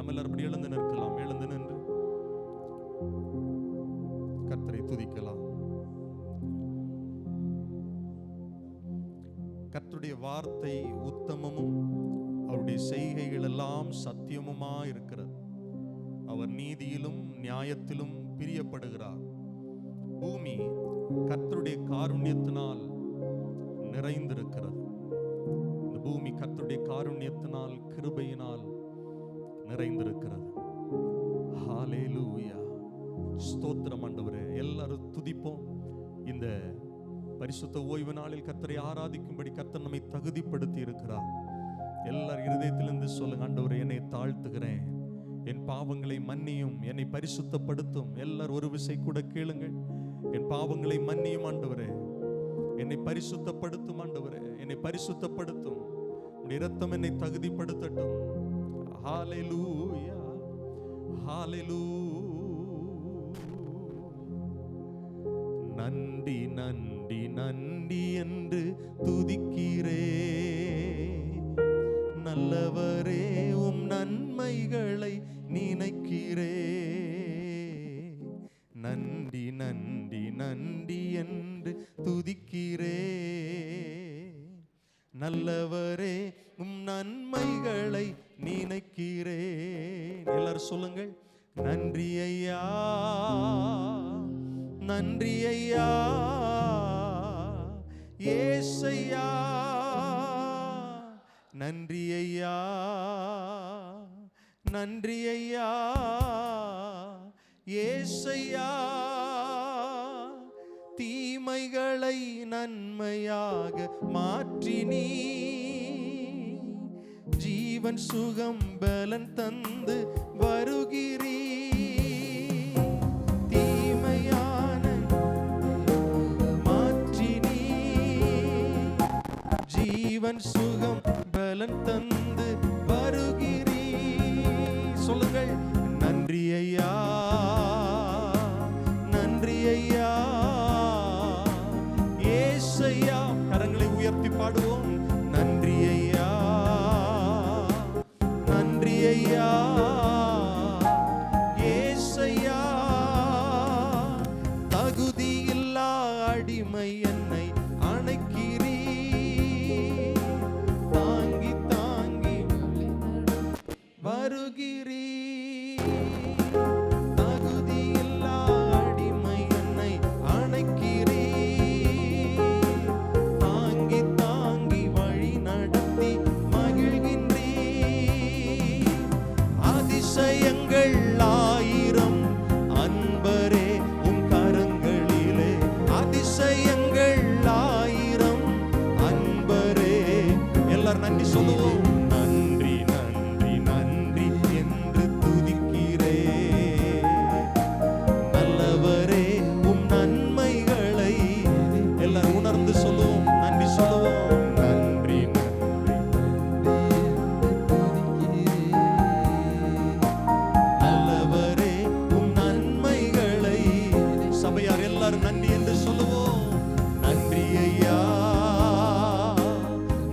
நாம் எல்லாரும் அப்படி எழுந்து நிற்கலாம். எழுந்து நின்று கர்த்தரை துதிக்கலாம். கர்த்தருடைய வார்த்தை உத்தமமும் அவருடைய செய்கைகள் எல்லாம் சத்தியமுமா இருக்கிறது. அவர் நீதியிலும் நியாயத்திலும் பிரியப்படுகிறார். பூமி கர்த்தருடைய காருண்யத்தினால் நிறைந்திருக்கிறது. இந்த பூமி கர்த்தருடைய காருண்யத்தினால் கிருபையினால் நிறைந்திருக்கிறது. ஹல்லேலூயா. ஸ்தோத்திரம் ஆண்டவரே. எல்லாரும் துதிப்போம். இந்த பரிசுத்த ஓய்வு நாளில் கர்த்தரை ஆராதிக்கும்படி கர்த்தர் நம்மை தகுதிப்படுத்தி இருக்கிறார். எல்லார் இருதயத்திலிருந்து சொல்லுங்க, ஆண்டவரே என்னை தாழ்த்துகிறேன், என் பாவங்களை மன்னியும், என்னை பரிசுத்தப்படுத்தும். எல்லார் ஒரு விசை கூட கேளுங்கள். என் பாவங்களை மன்னியும் ஆண்டவரே, என்னை பரிசுத்தப்படுத்தும் ஆண்டவரே, என்னை பரிசுத்தப்படுத்தும். உம்முடைய இரத்தம் என்னை தகுதிப்படுத்தட்டும். ஹல்லேலூயா, ஹல்லேலூயா. நன்றி நன்றி நன்றி என்று துதிக்கிறே, நல்லவரே உம் நன்மைகளை நினைக்கிறே. நன்றி நன்றி நன்றி என்று துதிக்கிறே, நல்லவரே உம் நன்மைகளை நினைக்கிறே. எல்லாரும் சொல்லுங்கள், நன்றி ஐயா, நன்றி ஐயா, ஏசையா, நன்றி ஐயா, நன்றி ஐயா, ஏசையா. தீமைகளை நன்மையாக மாற்றினீ, ஜீவன் சுகம் பலன் தந்து வருகிறீ. தீமையான மாற்றினீ, ஜீவன் சுகம் பலன் தந்து வருகிறீ. சொல்லுங்கள், நன்றி ஐயா, நன்றி ஐயா, ஏசையா. கரங்களை உயர்த்தி பாடுவோம். நன்றி ஐயா, நன்றி ஐயா, ஏசையா. தகுதியில்லா அடிமை என்னை அணைக்கிறீ, தாங்கி தாங்கி வருகிறீ. தகுதியில்லா அடிமை என்னை அணைக்கிறீ, தாங்கி தாங்கி வழி நடத்தி மகிழ்கின்றீ. அதிசயங்கள் ஆயிரம் அன்பரே உம் கரங்களிலே, அதிசயங்கள் ஆயிரம் அன்பரே. எல்லாரும் நன்றி சொல்லுவோம். நன்றி நன்றி நன்றி என்று துதிக்கிறே, நல்லவரே உம் நன்மைகளை. எல்லாரும் உணர்ந்து சொல்லுவோம், நன்றி சொல்லுவோம். நன்றி நல்லவரே உம் நன்மைகளை. சபையார் எல்லாரும் நன்றி என்று சொல்லுவோம். நன்றி ஐயா,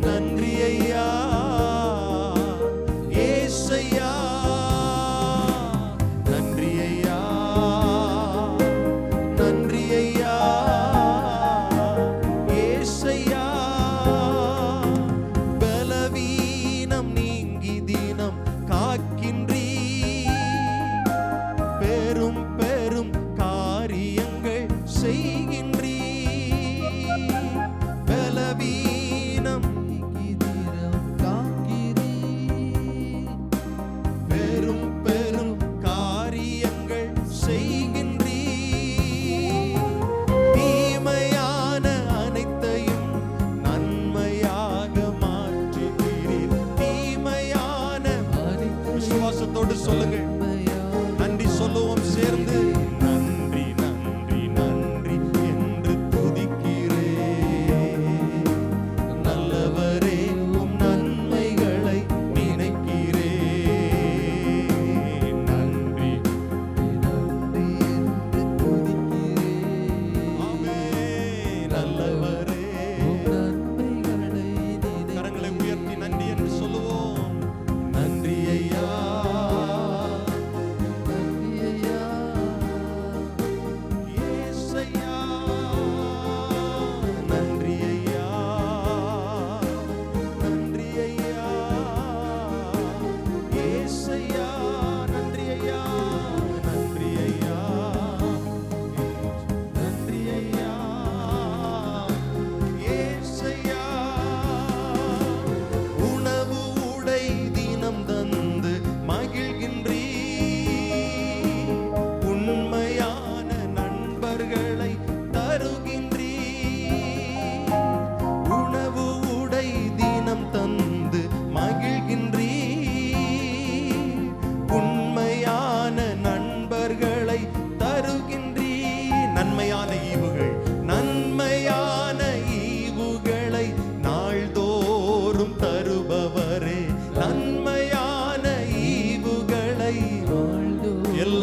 நன்றி ஐயா, ஏசையா. நன்றி ஐயா, நன்றி ஐயா, ஏசையா. பலவீனம் நீங்கி தினம் காக்கின்றீ, பெரும் பெரும் காரியங்கள் செய்கின்றீ. பலவீனம் நீங்கி தினம் காக்கிறீ, பெரும் பெரும் காரியங்கள் செய்கின்றீ. தீமையான அனைத்தையும் நன்மையாக மாற்றுகிறீர். தீமையான விசுவாசத்தோடு சொல்லுங்கள், நன்றி சொல்லுவோம் சேர்ந்து. நன்றி நன்றி நன்றி என்று துதிக்கிறே, நல்லவரே உம் நன்மைகளை நினைக்கிறே. நன்றி நன்றி என்று துதிக்கிறே, ஆமென். நல்லவரே உம் நன்மைகளை நினைக்கிறே. கரங்களை உயர்த்தி நன்றி என்று சொல்லுவோம். நன்றி ஐயா,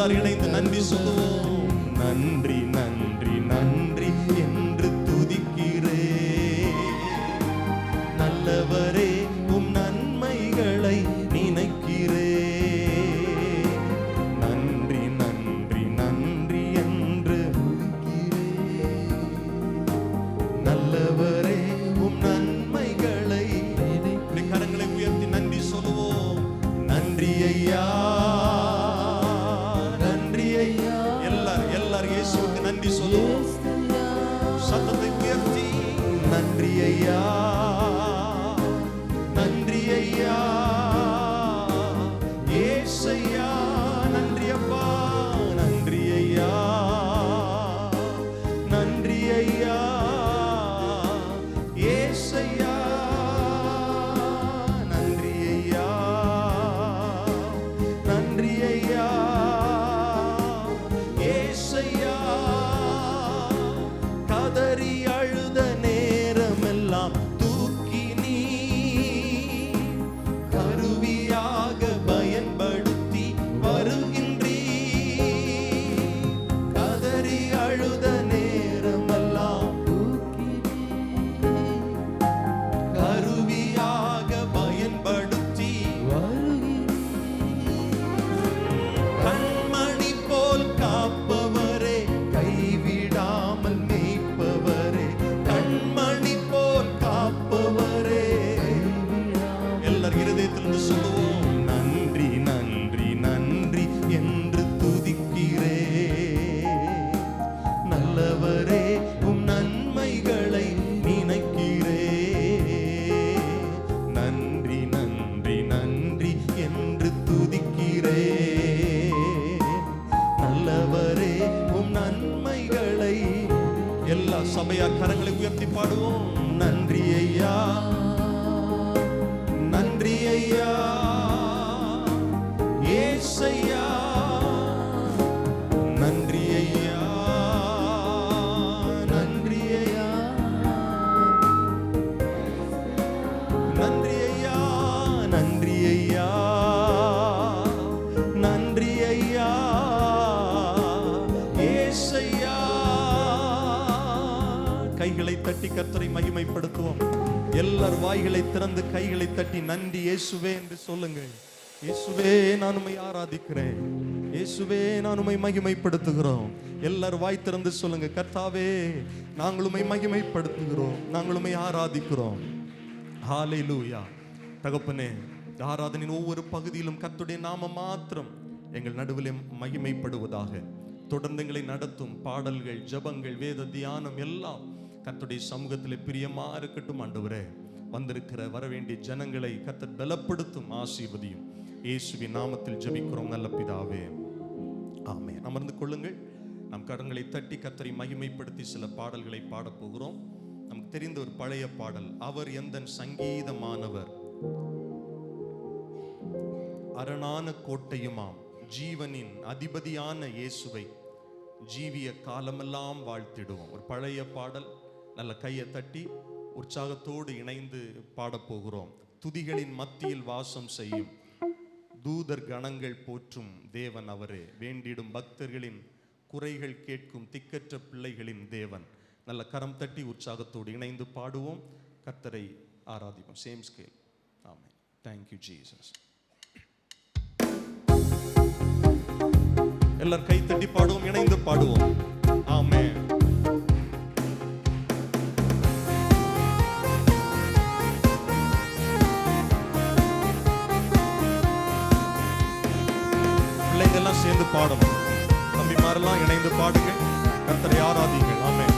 எல்லாரும் இணைந்து நன்றி சொல்லுவோம். நன்றி நன்றி நன்றி என்று துதிக்கிறே நல்லவரே, உம் நன்மைகளை நினைக்கிறே. நன்றி நன்றி நன்றி என்று நல்லவரே, உம் நன்மைகளை கரங்களை உயர்த்தி நன்றி சொல்லுவோம். நன்றி ஐயா, நன்றி ஐயா. எல்லாரும் இயேசுவுக்கு நன்றி சொல்லுவோம். சத்தத்தை உயர்த்தி நன்றி ஐயா, நன்றி ஐயா, ஏசையா. நன்றி அப்பா, நன்றி ஐயா, நன்றி ஐயா, ஏசையா. நன்றி ஐயா, நன்றி ஐயா, ஏசையா. கதறி அழுத நேரமெல்லாம் தூக்கி நீ கருவியாக பயன்படுத்தி வருகின்றீ. கதறி அழுத நேரமெல்லாம் கருவியாக பயன்படுத்தி கண்மணி போல் காப்பவரே, கைவிடாமல் மேய்ப்பவரே. கண்மணி போல் காப்பவரே. எல்லார் இருதயத்திலிருந்து சொல்லுவோம். நன்றி நன்றி நன்றி என்று துதிக்கிறே நல்லவரே, உம் நன்மைகளை நினைக்கிறே. நன்றி நன்றி நன்றி என்று துதிக்கிறே நல்லவரே, உம் நன்மைகளை. எல்லா சபையார் கரங்களை உயர்த்தி பாடுவோம். நன்றி ஐயா, நன்றி ஐயா, ஏசையா. நன்றி ஐயா, நன்றி ஐயா, நன்றி ஐயா, நன்றி ஐயா, நன்றி ஐயா, ஏசையா. கைகளை தட்டி கர்த்தரை மகிமைப்படுத்துவோம். எல்லார் வாய்களை திறந்து கைகளை தட்டி நன்றி இயேசுவே என்று சொல்லுங்கள். இயேசுவே, நான் உம்மை ஆராதிக்கிறேன். இயேசுவே, நான் உம்மை மகிமைப்படுத்துகிறோம். எல்லார் வாய் திறந்து சொல்லுங்க. கர்த்தாவே, நாங்கள் உம்மை மகிமைப்படுத்துகிறோம், நாங்கள் உம்மை ஆராதிக்கிறோம். ஹல்லேலூயா. தகப்பனே, ஆராதனையின் ஒவ்வொரு பகுதியிலும் கர்த்தருடைய நாமம் மாத்திரம் எங்கள் நடுவிலே மகிமைப்படுவதாக. தொடர்ந்து எங்களை நடத்தும் பாடல்கள், ஜெபங்கள், வேத தியானம் எல்லாம் கர்த்தருடைய சமூகத்திலே பிரியமா இருக்கட்டும். ஆண்டவரே, வந்திருக்கிற வரவேண்டிய ஜனங்களை கர்த்தர் பலப்படுத்தும், ஆசீர்வதியும். இயேசுவின் நாமத்தில் ஜெபிக்கிறோம் நல்ல பிதாவே, ஆமென். அமர்ந்து கொள்ளுங்கள். நம் கரங்களை தட்டி கர்த்தரை மகிமைப்படுத்தி சில பாடல்களை பாடப் போகிறோம். நமக்கு தெரிந்த ஒரு பழைய பாடல். அவர் எந்தன் சங்கீதமானவர், அரணான கோட்டையுமாம், ஜீவனின் அதிபதியான இயேசுவை ஜீவிய காலமெல்லாம் வாழ்த்திடுவோம். ஒரு பழைய பாடல். நல்ல கையை தட்டி உற்சாகத்தோடு இணைந்து பாடப்போகிறோம். துதிகளின் மத்தியில் வாசம் செய்யும் தூதர் கணங்கள் போற்றும் தேவன் அவரே. வேண்டிடும் பக்தர்களின் குறைகள் கேட்கும் திக்கற்ற பிள்ளைகளின் தேவன். நல்ல கரம் தட்டி உற்சாகத்தோடு இணைந்து பாடுவோம். கர்த்தரை ஆராதிப்போம். Same scale. Amen. Thank you Jesus. எல்லாரும் கை தட்டி பாடுவோம், இணைந்து பாடுவோம். ஆமென். பிள்ளைங்கெல்லாம் சேர்ந்து பாடணும். தம்பிமாரெல்லாம் இணைந்து பாடுங்க. கர்த்தரை ஆராதிங்க. ஆமென்.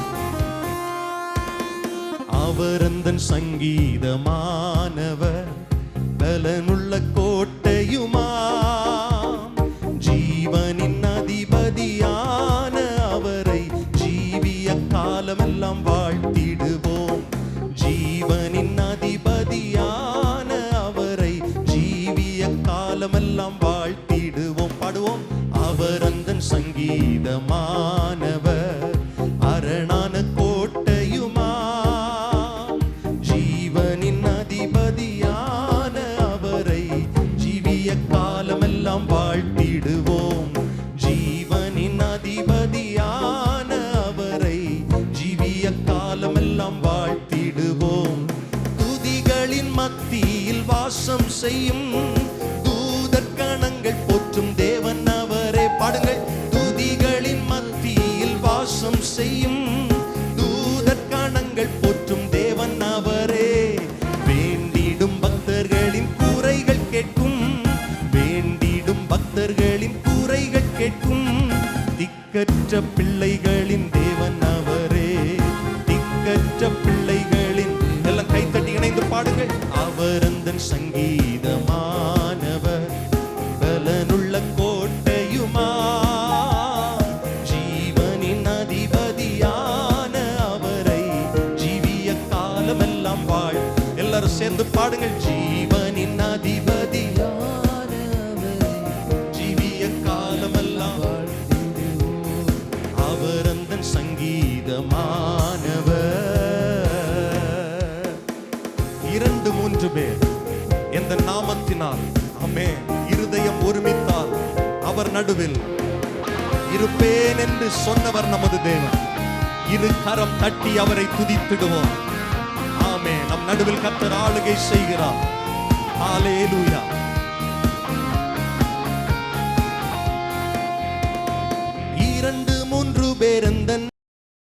அவர் அந்தன் சங்கீதமானவர், பலனுள்ள கோட்டையுமா, ஜீவனின் அதிபதியான அவரை ஜீவிய காலமெல்லாம் வாழ்த்திடுவோம். ஜீவனின் அதிபதியான அவரை ஜீவிய காலமெல்லாம் வாழ்த்திடுவோம். பாடுவோம். அவர் அந்தன் சங்கீதமானவர், அரணான கோட்டையுமா, ஜீவனின் அதிபதியான அவரை ஜீவிய காலமெல்லாம் வாழ்த்திடுவோம். வாசம் செய்யும் தூதர் கணங்கள் போற்றும் தேவன் அவரே. வேண்டிடும் பக்தர்களின் கூரைகள் கேட்கும், வேண்டிடும் பக்தர்களின் கூரைகள் கேட்கும். திக்கற்ற பிள்ளைகளின் தேவன் அவரே, திக்கற்ற பிள்ளைகளின். எல்லாம் கைத்தட்டி இணைந்து பாடுங்கள். அவர் அந்தன் சங்கீதமானவர், பலனுள்ள கோட்டையுமா, ஜீவனின் அதிபதியான அவரை ஜீவிய காலமெல்லாம் வாழ். எல்லாரும் சேர்ந்து பாடுங்கள். ஜீவனின் அதிபதியான அவரை ஜீவிய காலமெல்லாம் வாழ். அவர் அந்தன் சங்கீதமானவர். 2-3 பேர் எந்த நாமத்தினால் ஆமென் இருதயம் ஒருமித்தால் அவர் நடுவில் இருப்பேன் என்று சொன்னவர் நமது தேவன். இரு கரம் தட்டி அவரை துதித்திடுவோம். ஆமென். நம் நடுவில் கர்த்தர் ஆளுகை செய்கிறார். ஹalleluya. இரண்டு